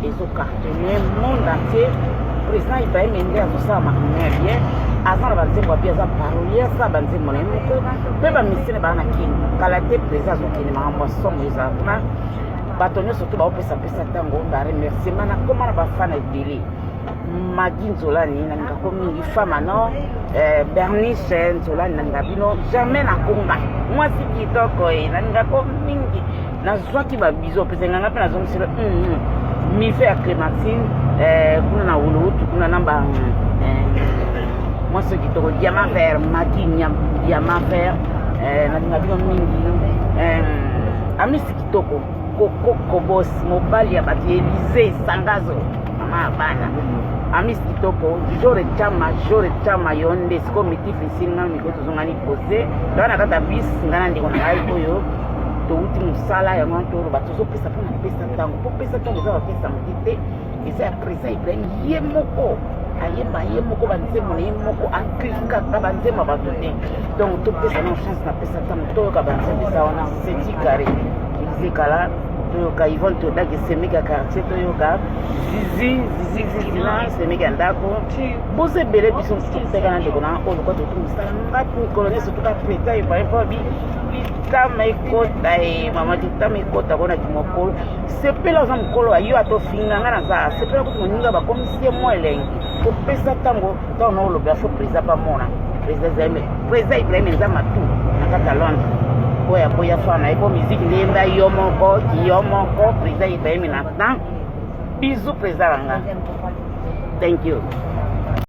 ezocartonne monde entier président Ibrahim ende azosala makambo ya bien aza na banzembo ya bien aza parolier asala banzembo na ye moko mpe bamisine baa na kini kala te président azokende makambo ya somo ezala kuna bato nyonso to baopesapesa ntango baremerciement nakoma na bafana ebele Magi Nzolani nangako mingi fama no Bernice Nzolani nangabino jamais nakonga mwasi kitoko nangako mingi nazwaki babizo pese nganga pe nazongiselo mife ya Clémentine kuna na wulutu kuna namba mwasi kitoko diamant vert Magi diamant vert nangabino mingi amisi kitoko Koko boss mobali ya bati Elise Sangazo mama bana amis kitoko jore chama yonde siko mitifi singa mikoto zongani pose dana kata bis ngana ndiko na ngai oyo to uti musala ya mwanto bato zo pesa pona pesa tango po pesa tango za pesa mutite isa presa Ibrahim ye moko ayeba ye moko banzemo ne moko ankika ka banzemo bato te donc to pesa na chance na pesa tango to ka banzemo sa wana seti carré zikala toyoka Yvonne todaki semeka quartier toyoka zizi na semeka ndako boze bele biso msiteka na ndeko na oyo kwa totumisala ngati mikolo nyonso tokapreta epaepa litama ekota mama litama ekota kona kimokolo sepela aza mokolo ayo atofinga nga naza sepela kuti moninga bakomisie mwa elengi kopesa ntango ntango na oloba fo presa pamona presa Ibrahim eza matu na kati ya Londres boya boya fana ebo musique ndenda yo moko président Ibrahim na bisou président Ranga. Thank you.